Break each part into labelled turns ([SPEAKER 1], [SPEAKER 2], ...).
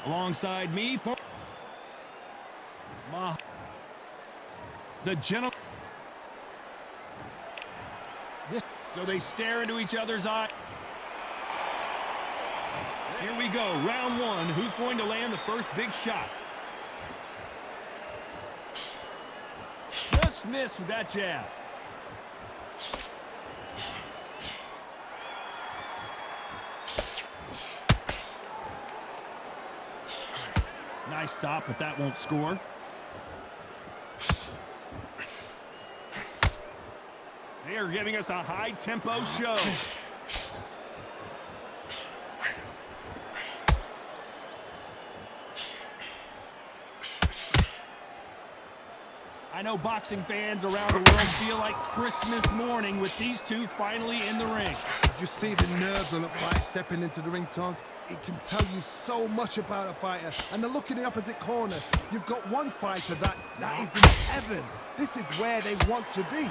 [SPEAKER 1] Alongside me for the gentleman. So they stare into each other's eyes. Here we go, round one. Who's going to land the first big shot? Just missed with that jab. Nice stop, but that won't score. They are giving us a high-tempo show. I know boxing fans around the world feel like Christmas morning with these two finally in the ring.
[SPEAKER 2] Did you see the nerves on the fight stepping into the ring, Todd? It can tell you so much about a fighter. And the look in the opposite corner. You've got one fighter that is in heaven. This is where they want to be.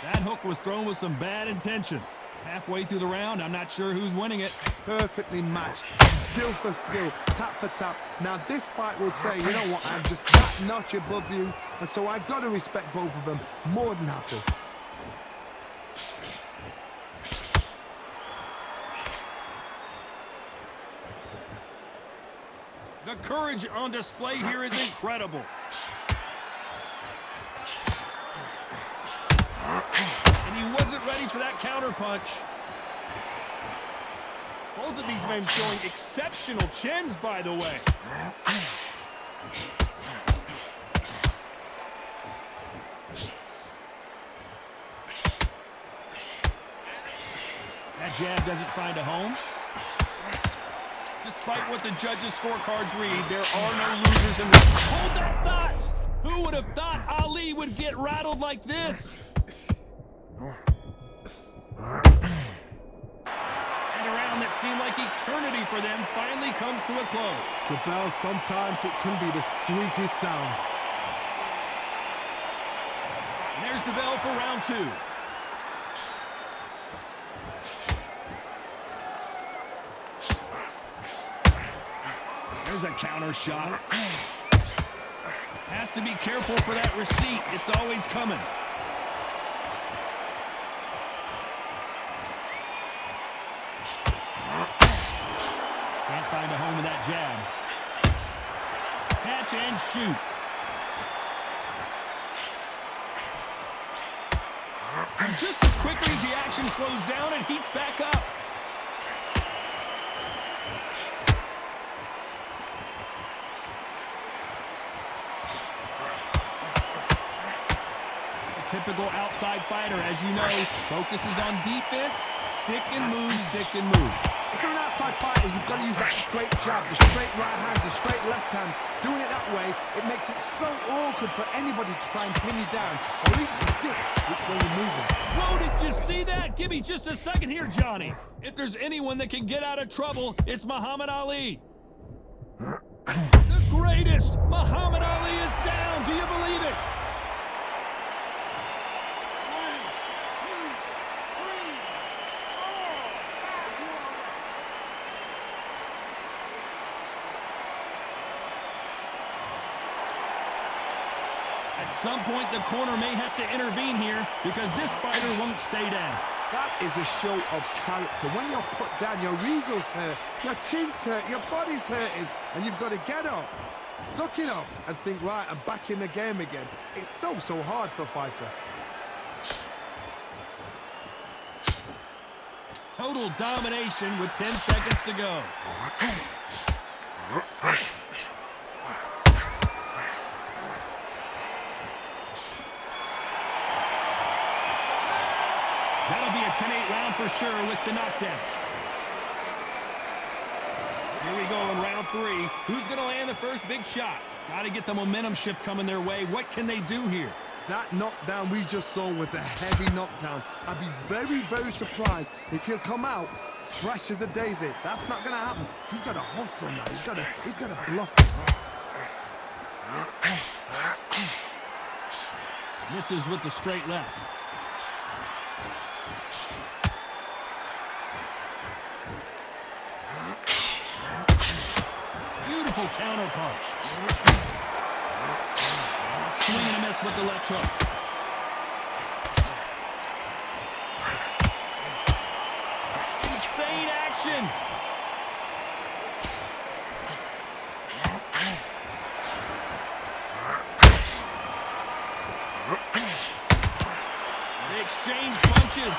[SPEAKER 1] That hook was thrown with some bad intentions. Halfway through the round, I'm not sure who's winning it.
[SPEAKER 2] Perfectly matched. Skill for skill, tap for tap. Now this fight will say, you know what, I'm just that notch above you. And so I've got to respect both of them. More than happy.
[SPEAKER 1] The courage on display here is incredible. And he wasn't ready for that counter punch. Both of these men showing exceptional chins, by the way. That jab doesn't find a home. Despite what the judges' scorecards read, there are no losers in this. Hold that thought! Who would have thought Ali would get rattled like this? And a round that seemed like eternity for them finally comes to a close.
[SPEAKER 2] The bell, sometimes it can be the sweetest sound.
[SPEAKER 1] And there's the bell for round two. There's a counter shot. Has to be careful for that receipt. It's always coming. Can't find a home with that jab. Catch and shoot. And just as quickly as the action slows down, it heats back up. Typical outside fighter, as you know, focuses on defense, stick and move, stick and move.
[SPEAKER 2] If you're an outside fighter, you've got to use that straight jab, the straight right hands, the straight left hands. Doing it that way, it makes it so awkward for anybody to try and pin you down or even predict which way you're moving.
[SPEAKER 1] Whoa, did you see that? Give me just a second here, Johnny. If there's anyone that can get out of trouble, it's Muhammad Ali. The greatest! Muhammad Ali is down. Do you believe it? At some point, the corner may have to intervene here because this fighter won't stay down.
[SPEAKER 2] That is a show of character. When you're put down, your ego's hurt, your chin's hurt, your body's hurting, and you've got to get up, suck it up, and think, right, I'm back in the game again. It's so hard for a fighter.
[SPEAKER 1] Total domination with 10 seconds to go. That'll be a 10-8 round for sure with the knockdown. Here we go in round three. Who's going to land the first big shot? Got to get the momentum shift coming their way. What can they do here?
[SPEAKER 2] That knockdown we just saw was a heavy knockdown. I'd be very surprised if he'll come out fresh as a daisy. That's not going to happen. He's got to hustle now. He's got to bluff it.
[SPEAKER 1] Misses with the straight left. powerful counter punch. Swing and a miss with the left hook. Insane action. They exchange punches.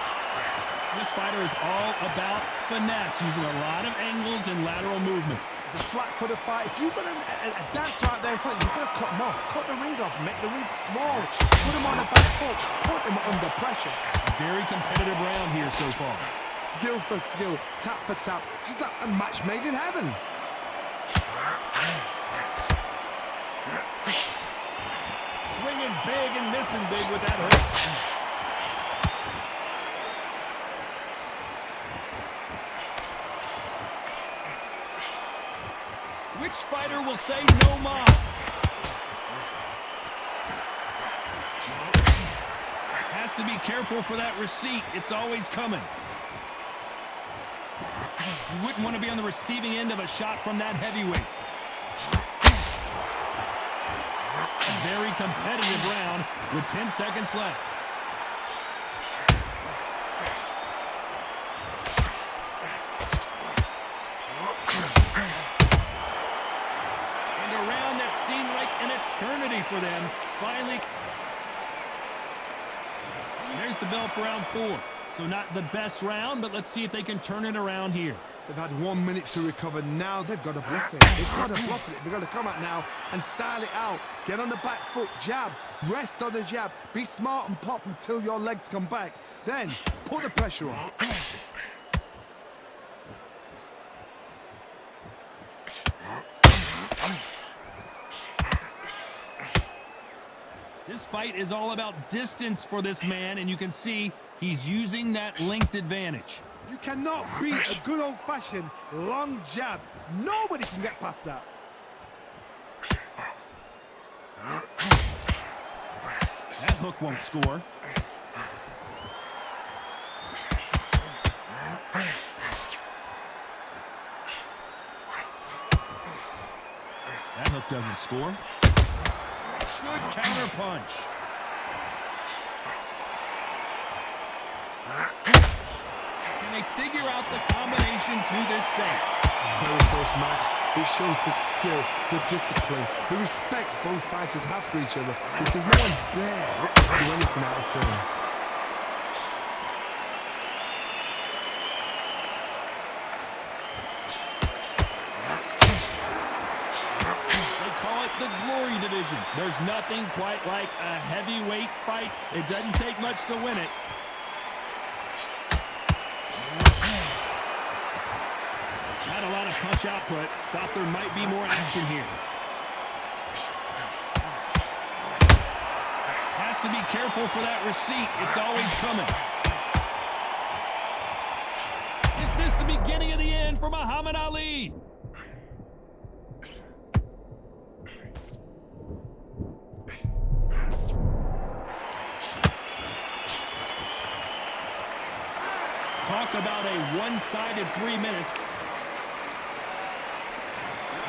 [SPEAKER 1] This fighter is all about finesse, using a lot of angles and lateral movement.
[SPEAKER 2] It's a flat-footed fight. If you've got a dancer out there in front, you've got to cut him off. Cut the ring off, make the ring small. Put him on the back foot, put him under pressure.
[SPEAKER 1] A very competitive round here so far.
[SPEAKER 2] Skill for skill, tap for tap. Just like a match made in heaven.
[SPEAKER 1] Swinging big and missing big with that hook. Which fighter will say no mas? Has to be careful for that receipt. It's always coming. You wouldn't want to be on the receiving end of a shot from that heavyweight. A very competitive round with 10 seconds left. And a round that seemed like an eternity for them finally. There's the bell for round 4. So not the best round, but let's see if they can turn it around here.
[SPEAKER 2] They've had 1 minute to recover. Now they've got to bluff it. They've got to bluff it. They've got to come out now and style it out. Get on the back foot, jab, rest on the jab. Be smart and pop until your legs come back. Then put the pressure on.
[SPEAKER 1] This fight is all about distance for this man, and you can see he's using that length advantage.
[SPEAKER 2] You cannot beat a good old-fashioned long jab. Nobody can get past that.
[SPEAKER 1] That hook won't score. That hook doesn't score. Good counter punch. Can they figure out the combination to this set?
[SPEAKER 2] Very first match, it shows the skill, the discipline, the respect both fighters have for each other, because no one dare do anything out of turn.
[SPEAKER 1] They call it the Glory Division. There's nothing quite like a heavyweight fight. It doesn't take much to win it. Not a lot of punch output. Thought there might be more action here. Has to be careful for that receipt. It's always coming. Is this the beginning of the end for Muhammad Ali? Talk about a one-sided 3 minutes.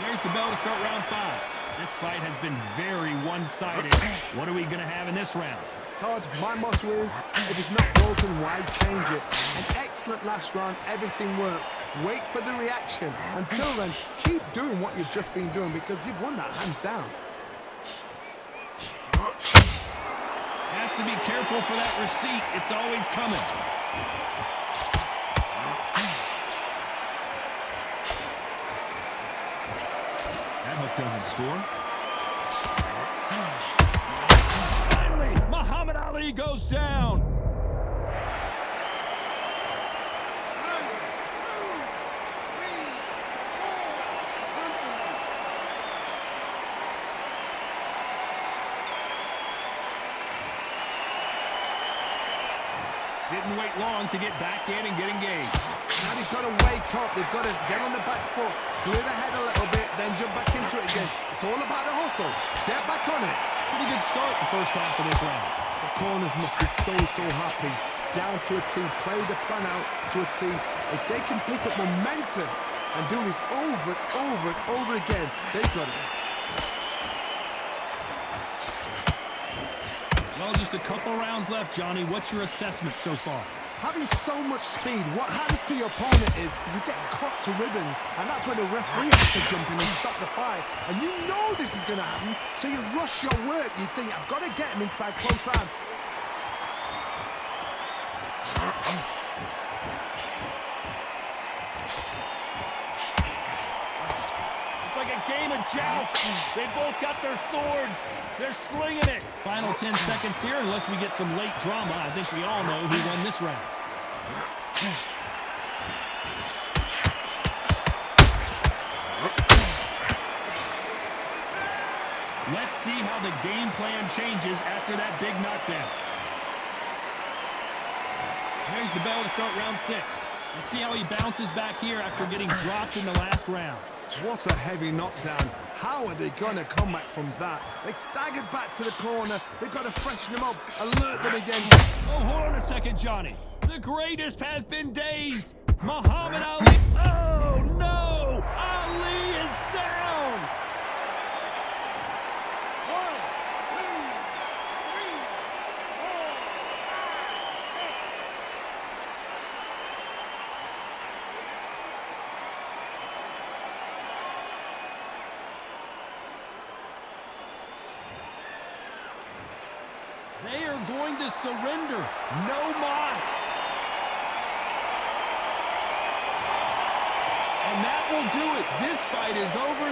[SPEAKER 1] There's the bell to start round 5. This fight has been very one-sided. What are we going to have in this round?
[SPEAKER 2] Todd, my motto is, if it's not broken, why change it? An excellent last round, everything works. Wait for the reaction. Until then, keep doing what you've just been doing, because you've won that hands down.
[SPEAKER 1] Has to be careful for that receipt. It's always coming. That hook doesn't score. Finally, Muhammad Ali goes down. Didn't wait long to get back in and get engaged.
[SPEAKER 2] Now they've got to wake up, they've got to get on the back foot, clear the head a little bit, then jump back into it again. It's all about the hustle. Get back on it.
[SPEAKER 1] Pretty good start the first half of this round.
[SPEAKER 2] The corners must be so happy. Down to a T, play the plan out to a T. If they can pick up momentum and doing this over and over and over again. They've got it.
[SPEAKER 1] Well, just a couple rounds left, Johnny. What's your assessment so far?
[SPEAKER 2] Having so much speed, what happens to your opponent is you get cut to ribbons, and that's when the referee has to jump in and stop the fight. And you know this is going to happen, so you rush your work. You think, I've got to get him inside close round.
[SPEAKER 1] It's like a game of joust. They both got their swords. They're slinging it. Final 10 seconds here, unless we get some late drama. I think we all know who won this round. Let's see how the game plan changes after that big knockdown. There's the bell to start round 6. Let's see how he bounces back here after getting dropped in the last round.
[SPEAKER 2] What a heavy knockdown. How are they going to come back from that? They staggered back to the corner. They've got to freshen them up, alert them again.
[SPEAKER 1] Oh, hold on a second, Johnny. The greatest has been dazed. Muhammad Ali. Oh, no! Ali is down! 1, 2, 3, 4, 5, 6. They are going to surrender. No mas. And that will do it. This fight is over.